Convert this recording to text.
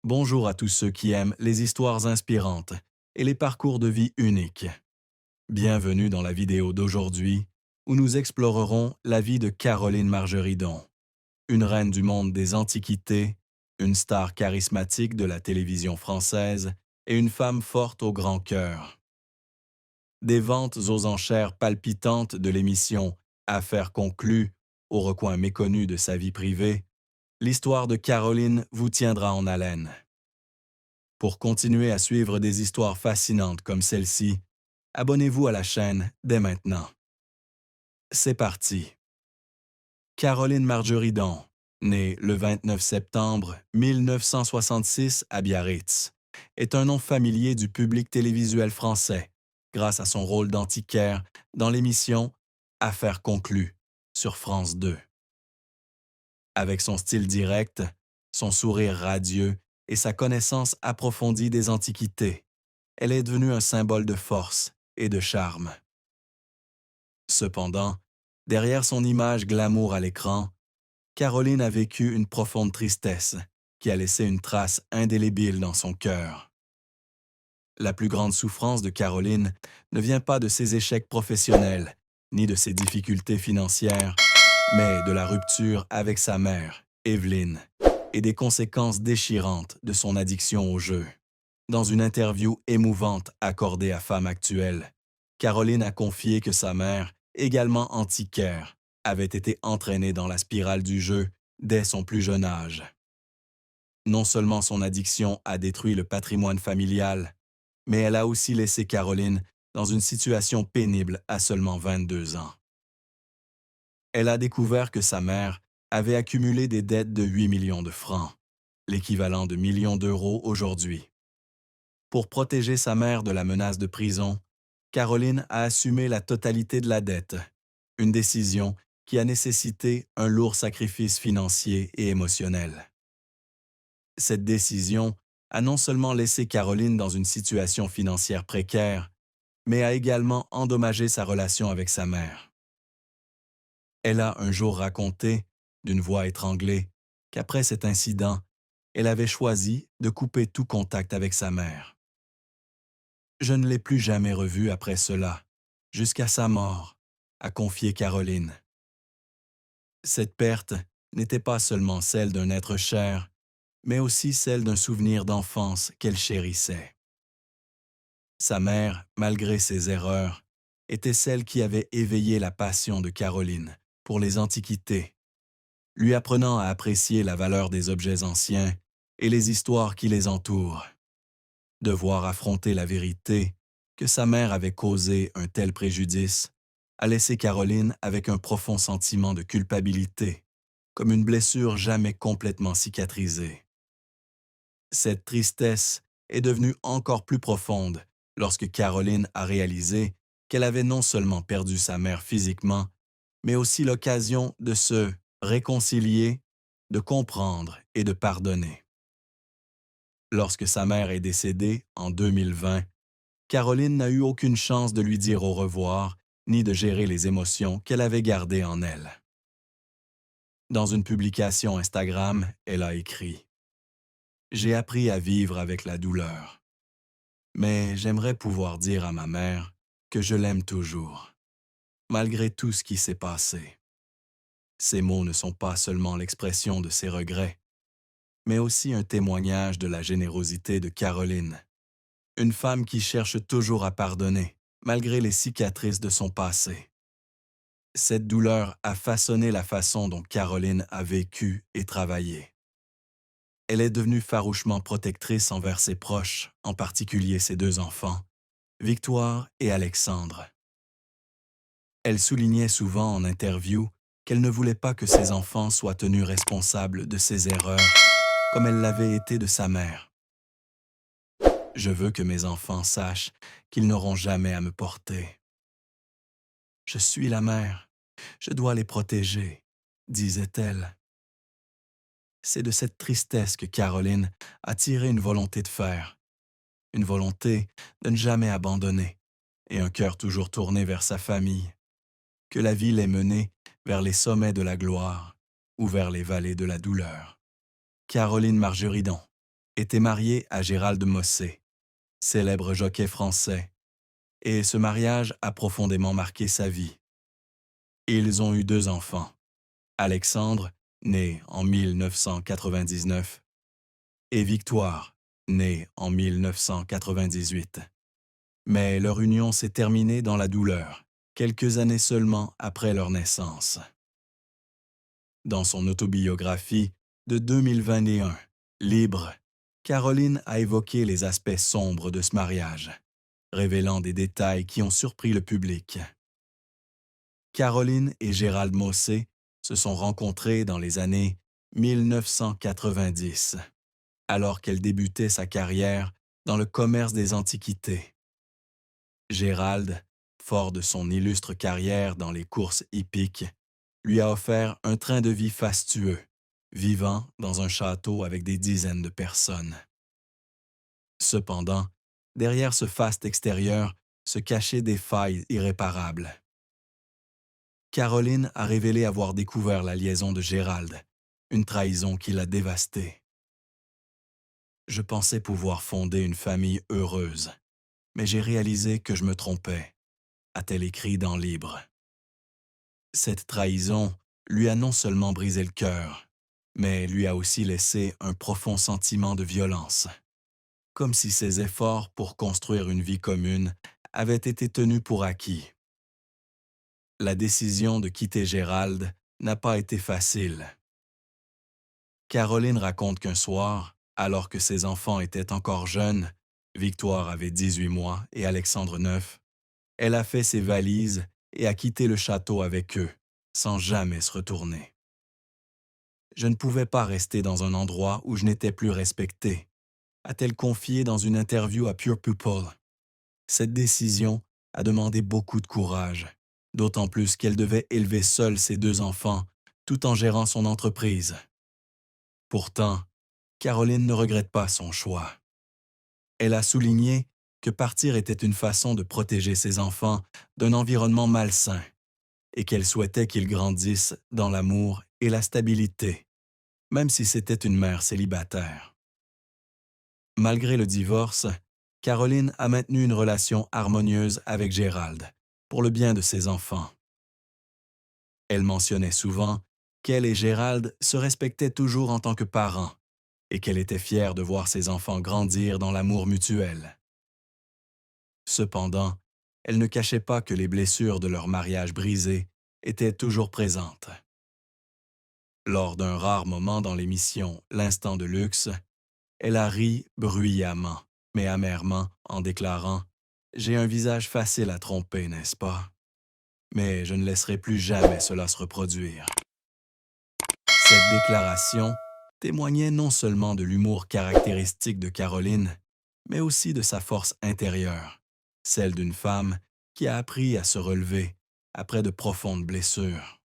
Bonjour à tous ceux qui aiment les histoires inspirantes et les parcours de vie uniques. Bienvenue dans la vidéo d'aujourd'hui où nous explorerons la vie de Caroline Margeridon, une reine du monde des antiquités, une star charismatique de la télévision française et une femme forte au grand cœur. Des ventes aux enchères palpitantes de l'émission Affaires conclues au recoin méconnu de sa vie privée, l'histoire de Caroline vous tiendra en haleine. Pour continuer à suivre des histoires fascinantes comme celle-ci, abonnez-vous à la chaîne dès maintenant. C'est parti. Caroline Margeridon, née le 29 septembre 1966 à Biarritz, est un nom familier du public télévisuel français grâce à son rôle d'antiquaire dans l'émission Affaires conclues sur France 2. Avec son style direct, son sourire radieux et sa connaissance approfondie des antiquités, elle est devenue un symbole de force et de charme. Cependant, derrière son image glamour à l'écran, Caroline a vécu une profonde tristesse qui a laissé une trace indélébile dans son cœur. La plus grande souffrance de Caroline ne vient pas de ses échecs professionnels, ni de ses difficultés financières, mais de la rupture avec sa mère, Evelyne, et des conséquences déchirantes de son addiction au jeu. Dans une interview émouvante accordée à Femme Actuelle, Caroline a confié que sa mère, également antiquaire, avait été entraînée dans la spirale du jeu dès son plus jeune âge. Non seulement son addiction a détruit le patrimoine familial, mais elle a aussi laissé Caroline dans une situation pénible à seulement 22 ans. Elle a découvert que sa mère avait accumulé des dettes de 8 millions de francs, l'équivalent de millions d'euros aujourd'hui. Pour protéger sa mère de la menace de prison, Caroline a assumé la totalité de la dette, une décision qui a nécessité un lourd sacrifice financier et émotionnel. Cette décision a non seulement laissé Caroline dans une situation financière précaire, mais a également endommagé sa relation avec sa mère. Elle a un jour raconté, d'une voix étranglée, qu'après cet incident, elle avait choisi de couper tout contact avec sa mère. Je ne l'ai plus jamais revue après cela, jusqu'à sa mort, a confié Caroline. Cette perte n'était pas seulement celle d'un être cher, mais aussi celle d'un souvenir d'enfance qu'elle chérissait. Sa mère, malgré ses erreurs, était celle qui avait éveillé la passion de Caroline pour les antiquités, lui apprenant à apprécier la valeur des objets anciens et les histoires qui les entourent. Devoir affronter la vérité, que sa mère avait causé un tel préjudice, a laissé Caroline avec un profond sentiment de culpabilité, comme une blessure jamais complètement cicatrisée. Cette tristesse est devenue encore plus profonde lorsque Caroline a réalisé qu'elle avait non seulement perdu sa mère physiquement, mais aussi l'occasion de se réconcilier, de comprendre et de pardonner. Lorsque sa mère est décédée en 2020, Caroline n'a eu aucune chance de lui dire au revoir ni de gérer les émotions qu'elle avait gardées en elle. Dans une publication Instagram, elle a écrit « J'ai appris à vivre avec la douleur, mais j'aimerais pouvoir dire à ma mère que je l'aime toujours, malgré tout ce qui s'est passé. » Ces mots ne sont pas seulement l'expression de ses regrets, mais aussi un témoignage de la générosité de Caroline, une femme qui cherche toujours à pardonner, malgré les cicatrices de son passé. Cette douleur a façonné la façon dont Caroline a vécu et travaillé. Elle est devenue farouchement protectrice envers ses proches, en particulier ses deux enfants, Victoire et Alexandre. Elle soulignait souvent en interview qu'elle ne voulait pas que ses enfants soient tenus responsables de ses erreurs, comme elle l'avait été de sa mère. Je veux que mes enfants sachent qu'ils n'auront jamais à me porter. Je suis la mère, je dois les protéger, disait-elle. C'est de cette tristesse que Caroline a tiré une volonté de faire, une volonté de ne jamais abandonner et un cœur toujours tourné vers sa famille, que la vie l'ait menée vers les sommets de la gloire ou vers les vallées de la douleur. Caroline Margeridon, était mariée à Gérald Mossé, célèbre jockey français, et ce mariage a profondément marqué sa vie. Ils ont eu 2 enfants, Alexandre, né en 1999, et Victoire, née en 1998. Mais leur union s'est terminée dans la douleur, quelques années seulement après leur naissance. Dans son autobiographie de 2021, Libre, Caroline a évoqué les aspects sombres de ce mariage, révélant des détails qui ont surpris le public. Caroline et Gérald Mossé se sont rencontrés dans les années 1990, alors qu'elle débutait sa carrière dans le commerce des antiquités. Gérald, fort de son illustre carrière dans les courses hippiques, lui a offert un train de vie fastueux, vivant dans un château avec des dizaines de personnes. Cependant, derrière ce faste extérieur se cachaient des failles irréparables. Caroline a révélé avoir découvert la liaison de Gérald, une trahison qui l'a dévastée. « Je pensais pouvoir fonder une famille heureuse, mais j'ai réalisé que je me trompais », a-t-elle écrit dans Libre. Cette trahison lui a non seulement brisé le cœur, mais lui a aussi laissé un profond sentiment de violence, comme si ses efforts pour construire une vie commune avaient été tenus pour acquis. La décision de quitter Gérald n'a pas été facile. Caroline raconte qu'un soir, alors que ses enfants étaient encore jeunes, Victoire avait 18 mois et Alexandre 9, elle a fait ses valises et a quitté le château avec eux, sans jamais se retourner. « Je ne pouvais pas rester dans un endroit où je n'étais plus respectée », a-t-elle confié dans une interview à Pure People. Cette décision a demandé beaucoup de courage, d'autant plus qu'elle devait élever seule ses 2 enfants, tout en gérant son entreprise. Pourtant, Caroline ne regrette pas son choix. Elle a souligné que partir était une façon de protéger ses enfants d'un environnement malsain et qu'elle souhaitait qu'ils grandissent dans l'amour et la stabilité, même si c'était une mère célibataire. Malgré le divorce, Caroline a maintenu une relation harmonieuse avec Gérald, pour le bien de ses enfants. Elle mentionnait souvent qu'elle et Gérald se respectaient toujours en tant que parents et qu'elle était fière de voir ses enfants grandir dans l'amour mutuel. Cependant, elle ne cachait pas que les blessures de leur mariage brisé étaient toujours présentes. Lors d'un rare moment dans l'émission L'Instant de luxe, elle a ri bruyamment, mais amèrement, en déclarant « J'ai un visage facile à tromper, n'est-ce pas? Mais je ne laisserai plus jamais cela se reproduire. » Cette déclaration témoignait non seulement de l'humour caractéristique de Caroline, mais aussi de sa force intérieure, celle d'une femme qui a appris à se relever après de profondes blessures.